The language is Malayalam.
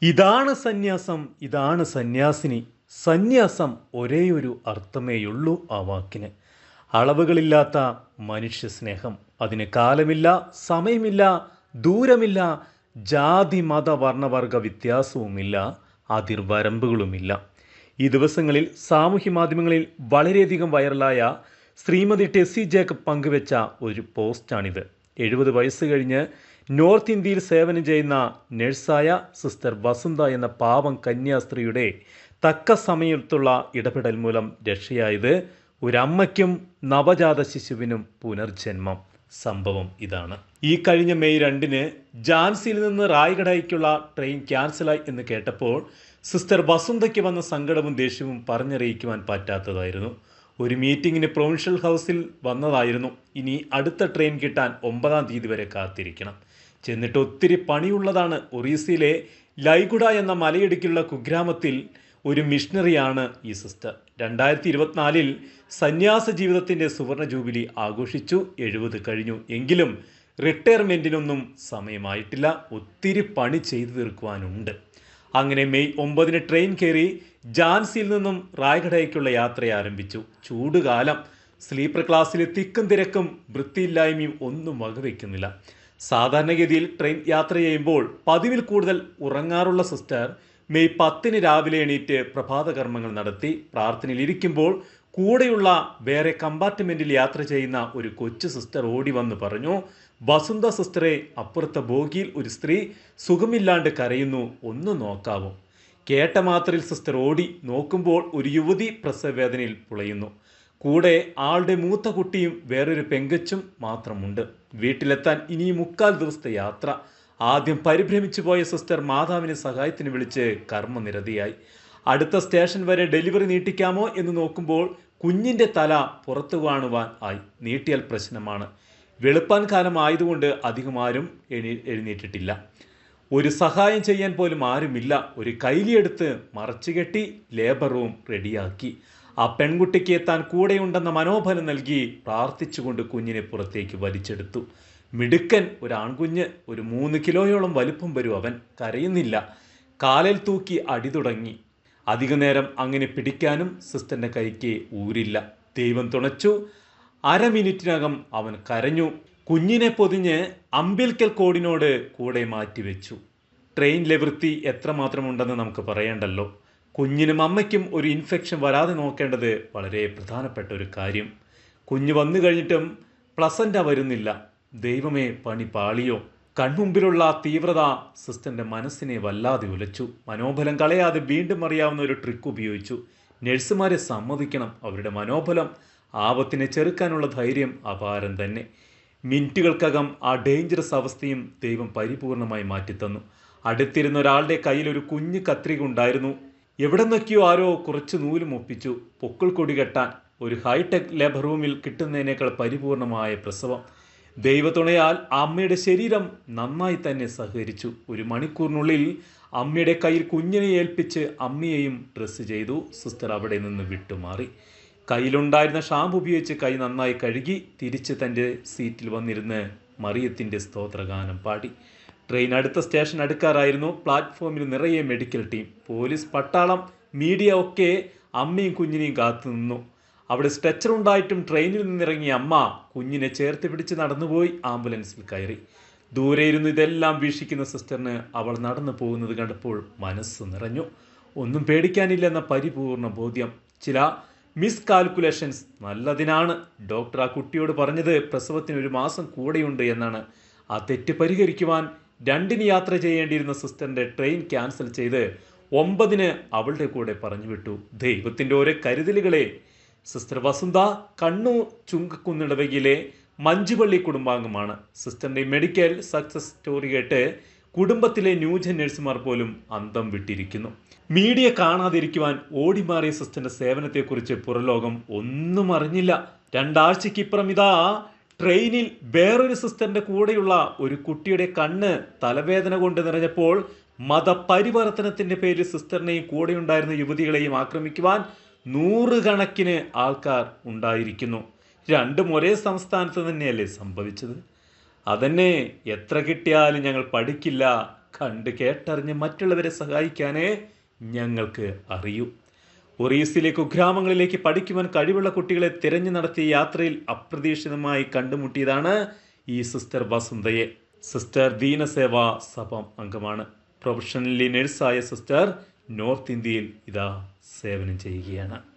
ഇതാണ് സന്യാസം, ഇതാണ് സന്യാസിനി. സന്യാസം ഒരേയൊരു അർത്ഥമേയുള്ളൂ ആ വാക്കിന്. അളവുകളില്ലാത്ത മനുഷ്യ സ്നേഹം. അതിന് കാലമില്ല, സമയമില്ല, ദൂരമില്ല, ജാതി മത വർണ്ണവർഗ വ്യത്യാസവുമില്ല, അതിർവരമ്പുകളുമില്ല. ഈ ദിവസങ്ങളിൽ സാമൂഹ്യ മാധ്യമങ്ങളിൽ വളരെയധികം വൈറലായ ശ്രീമതി ടെസ്സി ജേക്കബ് പങ്കുവെച്ച ഒരു പോസ്റ്റാണിത്. 70 വയസ്സ് കഴിഞ്ഞ് നോർത്ത് ഇന്ത്യയിൽ സേവനം ചെയ്യുന്ന നഴ്സായ സിസ്റ്റർ വസുന്ധ എന്ന പാവം കന്യാസ്ത്രീയുടെ തക്ക സമയത്തുള്ള ഇടപെടൽ മൂലം രക്ഷയായത് ഒരമ്മയ്ക്കും നവജാത ശിശുവിനും പുനർജന്മം. സംഭവം ഇതാണ്. ഈ കഴിഞ്ഞ മെയ് 2-ന് ഝാൻസിയിൽ നിന്ന് റായ്ഗഡയ്ക്കുള്ള ട്രെയിൻ ക്യാൻസലായി എന്ന് കേട്ടപ്പോൾ സിസ്റ്റർ വസുന്ധയ്ക്ക് വന്ന സങ്കടവും ദേഷ്യവും പറഞ്ഞറിയിക്കുവാൻ പറ്റാത്തതായിരുന്നു. ഒരു മീറ്റിങ്ങിന് പ്രൊവിൻഷ്യൽ ഹൗസിൽ വന്നതായിരുന്നു. ഇനി അടുത്ത ട്രെയിൻ കിട്ടാൻ 9-ാം തീയതി വരെ കാത്തിരിക്കണം. ചെന്നിട്ട് ഒത്തിരി പണിയുള്ളതാണ്. ഒറീസയിലെ ലൈഗുഡ എന്ന മലയിടുക്കിലുള്ള കുഗ്രാമത്തിൽ ഒരു മിഷണറിയാണ് ഈ സിസ്റ്റർ. 2024-ൽ സന്യാസ ജീവിതത്തിൻ്റെ സുവർണ ജൂബിലി ആഘോഷിച്ചു. 70 കഴിഞ്ഞു. എങ്കിലും റിട്ടയർമെൻറ്റിനൊന്നും സമയമായിട്ടില്ല. ഒത്തിരി പണി ചെയ്തു തീർക്കുവാനുണ്ട്. അങ്ങനെ മെയ് 9-ന് ട്രെയിൻ കയറി ഝാൻസിയിൽ നിന്നും റായ്ഗഡയ്ക്കുള്ള യാത്ര ആരംഭിച്ചു. ചൂടുകാലം. സ്ലീപ്പർ ക്ലാസ്സിൽ തിക്കും തിരക്കും വൃത്തിയില്ലായ്മയും ഒന്നും വകവയ്ക്കുന്നില്ല. സാധാരണഗതിയിൽ ട്രെയിൻ യാത്ര ചെയ്യുമ്പോൾ പതിവിൽ കൂടുതൽ ഉറങ്ങാറുള്ള സിസ്റ്റർ മെയ് 10-ന് രാവിലെ എണീറ്റ് പ്രഭാത കർമ്മങ്ങൾ നടത്തി. പ്രാർത്ഥനയിലിരിക്കുമ്പോൾ കൂടെയുള്ള വേറെ കമ്പാർട്ട്മെൻറ്റിൽ യാത്ര ചെയ്യുന്ന ഒരു കൊച്ചു സിസ്റ്റർ ഓടി വന്ന് പറഞ്ഞു, വസുന്ധ സിസ്റ്ററെ, അപ്പുറത്തെ ബോഗിയിൽ ഒരു സ്ത്രീ സുഖമില്ലാണ്ട് കരയുന്നു, ഒന്ന് നോക്കാവോ? കേട്ട മാത്രയിൽ സിസ്റ്റർ ഓടി നോക്കുമ്പോൾ ഒരു യുവതി പ്രസവവേദനയിൽ പുളയുന്നു. കൂടെ ആളുടെ മൂത്ത കുട്ടിയും വേറൊരു പെങ്കച്ചും മാത്രമുണ്ട്. വീട്ടിലെത്താൻ ഇനിയും 3/4 ദിവസത്തെ യാത്ര. ആദ്യം പരിഭ്രമിച്ചു പോയ സിസ്റ്റർ മാതാവിനെ സഹായത്തിന് വിളിച്ച് കർമ്മനിരതിയായി. അടുത്ത സ്റ്റേഷൻ വരെ ഡെലിവറി നീട്ടിക്കാമോ എന്ന് നോക്കുമ്പോൾ കുഞ്ഞിൻ്റെ തല പുറത്തു കാണുവാൻ ആയി. നീട്ടിയാൽ പ്രശ്നമാണ്. വെളുപ്പാൻ കാലം ആയതുകൊണ്ട് അധികം ആരും എഴുന്നേറ്റിട്ടില്ല. ഒരു സഹായം ചെയ്യാൻ പോലും ആരുമില്ല. ഒരു കൈലിയെടുത്ത് മറച്ചുകെട്ടി ലേബർ റൂം റെഡിയാക്കി. ആ പെൺകുട്ടിക്ക് എത്താൻ കൂടെയുണ്ടെന്ന മനോബലം നൽകി പ്രാർത്ഥിച്ചുകൊണ്ട് കുഞ്ഞിനെ പുറത്തേക്ക് വലിച്ചെടുത്തു. മിടുക്കൻ, ഒരു ആൺകുഞ്ഞ്. ഒരു 3 കിലോയോളം വലുപ്പം വരും അവൻ. കരയുന്നില്ല. കാലിൽ തൂക്കി അടി തുടങ്ങി. അധിക നേരം അങ്ങനെ പിടിക്കാനും സിസ്റ്ററിൻ്റെ കൈക്ക് ഊരില്ല. ദൈവം തുണച്ചു. 1/2 മിനിറ്റിനകം അവൻ കരഞ്ഞു. കുഞ്ഞിനെ പൊതിഞ്ഞ് അമ്പിൽക്കൽ കോഡിനോട് കൂടെ മാറ്റിവെച്ചു. ട്രെയിനിലെ വൃത്തി എത്രമാത്രമുണ്ടെന്ന് നമുക്ക് പറയേണ്ടല്ലോ. കുഞ്ഞിനും അമ്മയ്ക്കും ഒരു ഇൻഫെക്ഷൻ വരാതെ നോക്കേണ്ടത് വളരെ പ്രധാനപ്പെട്ട ഒരു കാര്യം. കുഞ്ഞ് വന്നു കഴിഞ്ഞിട്ടും പ്ലസൻ്റ വരുന്നില്ല. ദൈവമേ, പണി പാളിയോ? കൺമുമ്പിലുള്ള തീവ്രത സിസ്റ്ററിൻ്റെ മനസ്സിനെ വല്ലാതെ ഉലച്ചു. മനോബലം കളയാതെ വീണ്ടും അറിയാവുന്ന ഒരു ട്രിക്ക് ഉപയോഗിച്ചു. നഴ്സുമാരെ സമ്മതിക്കണം. അവരുടെ മനോബലം, ആപത്തിനെ ചെറുക്കാനുള്ള ധൈര്യം അപാരം തന്നെ. മിനിറ്റുകൾക്കകം ആ ഡേഞ്ചറസ് അവസ്ഥയും ദൈവം പരിപൂർണമായി മാറ്റിത്തന്നു. അടുത്തിരുന്ന ഒരാളുടെ കയ്യിൽ ഒരു കുഞ്ഞു കത്രിക ഉണ്ടായിരുന്നു. എവിടെ നിന്നൊക്കെയോ ആരോ കുറച്ച് നൂലും ഒപ്പിച്ചു. പൊക്കിൾ കൊടി കെട്ടാൻ ഒരു ഹൈടെക് ലേബർ റൂമിൽ കിട്ടുന്നതിനേക്കാൾ പരിപൂർണമായ പ്രസവം. ദൈവതുണയാൽ അമ്മയുടെ ശരീരം നന്നായി തന്നെ സഹകരിച്ചു. 1 മണിക്കൂറിനുള്ളിൽ അമ്മയുടെ കയ്യിൽ കുഞ്ഞിനെ ഏൽപ്പിച്ച് അമ്മയെയും ഡ്രസ്സ് ചെയ്തു. സിസ്റ്റർ അവിടെ നിന്ന് വിട്ടുമാറി. കയ്യിലുണ്ടായിരുന്ന ഷാമ്പു ഉപയോഗിച്ച് കൈ നന്നായി കഴുകി തിരിച്ച് തൻ്റെ സീറ്റിൽ വന്നിരുന്ന് മറിയത്തിൻ്റെ സ്തോത്രഗാനം പാടി. ട്രെയിൻ അടുത്ത സ്റ്റേഷൻ അടുക്കാറായിരുന്നു. പ്ലാറ്റ്ഫോമിൽ നിറയെ മെഡിക്കൽ ടീം, പോലീസ്, പട്ടാളം, മീഡിയ ഒക്കെ അമ്മയും കുഞ്ഞിനെയും കാത്തു നിന്നു. അവിടെ സ്ട്രെച്ചർ ഉണ്ടായിട്ടും ട്രെയിനിൽ നിന്നിറങ്ങിയ അമ്മ കുഞ്ഞിനെ ചേർത്ത് പിടിച്ച് നടന്നുപോയി ആംബുലൻസിൽ കയറി. ദൂരെ ഇരുന്ന് ഇതെല്ലാം വീക്ഷിക്കുന്ന സിസ്റ്ററിന് അവൾ നടന്നു പോകുന്നത് കണ്ടപ്പോൾ മനസ്സ് നിറഞ്ഞു. ഒന്നും പേടിക്കാനില്ലെന്ന പരിപൂർണ ബോധ്യം. ചില മിസ്കാൽക്കുലേഷൻസ് നല്ലതിനാണ്. ഡോക്ടർ ആ കുട്ടിയോട് പറഞ്ഞത് പ്രസവത്തിന് 1 മാസം കൂടെയുണ്ട് എന്നാണ്. ആ തെറ്റ് പരിഹരിക്കുവാൻ 2-ന് യാത്ര ചെയ്യേണ്ടിയിരുന്ന സിസ്റ്ററിൻ്റെ ട്രെയിൻ ക്യാൻസൽ ചെയ്ത് 9-ന് അവളുടെ കൂടെ പറഞ്ഞു വിട്ടു. ദൈവത്തിൻ്റെ ഓരോ കരുതലുകളെ. സിസ്റ്റർ വസുന്ധ കണ്ണൂർ ചുങ്കക്കുന്നിടവകയിലെ മഞ്ജുപള്ളി കുടുംബാംഗമാണ്. സിസ്റ്ററിൻ്റെ മെഡിക്കൽ സക്സസ് സ്റ്റോറി കേട്ട് കുടുംബത്തിലെ ന്യൂജൻ നഴ്സുമാർ പോലും അന്തം വിട്ടിരിക്കുന്നു. മീഡിയ കാണാതിരിക്കുവാൻ ഓടിമാറിയ സിസ്റ്ററിൻ്റെ സേവനത്തെക്കുറിച്ച് പുറലോകം ഒന്നും അറിഞ്ഞില്ല. 2 ആഴ്ചയ്ക്കിപ്പുറം ഇതാ ട്രെയിനിൽ വേറൊരു സിസ്റ്ററിൻ്റെ കൂടെയുള്ള ഒരു കുട്ടിയുടെ കണ്ണ് തലവേദന കൊണ്ട് നിറഞ്ഞപ്പോൾ മതപരിവർത്തനത്തിൻ്റെ പേരിൽ സിസ്റ്ററിനെയും കൂടെയുണ്ടായിരുന്ന യുവതികളെയും ആക്രമിക്കുവാൻ 100 കണക്കിന് ആൾക്കാർ ഉണ്ടായിരിക്കുന്നു. 2ഉം ഒരേ സംസ്ഥാനത്ത് തന്നെയല്ലേ സംഭവിച്ചത്? അതന്നെ, എത്ര കിട്ടിയാലും ഞങ്ങൾ പഠിക്കില്ല, കണ്ട് കേട്ടറിഞ്ഞ് മറ്റുള്ളവരെ സഹായിക്കാനേ ഞങ്ങൾക്ക് അറിയൂ. ഒറീസിലെ കുഗ്രാമങ്ങളിലേക്ക് പഠിക്കുവാൻ കഴിവുള്ള കുട്ടികളെ തിരഞ്ഞു നടത്തിയ യാത്രയിൽ അപ്രതീക്ഷിതമായി കണ്ടുമുട്ടിയതാണ് ഈ സിസ്റ്റർ വസുന്ധയെ. സിസ്റ്റർ ദീനസേവാ സഭ അംഗമാണ്. പ്രൊഫഷണലി നഴ്സായ സിസ്റ്റർ നോർത്ത് ഇന്ത്യയിൽ സേവനം ചെയ്യുകയാണ്.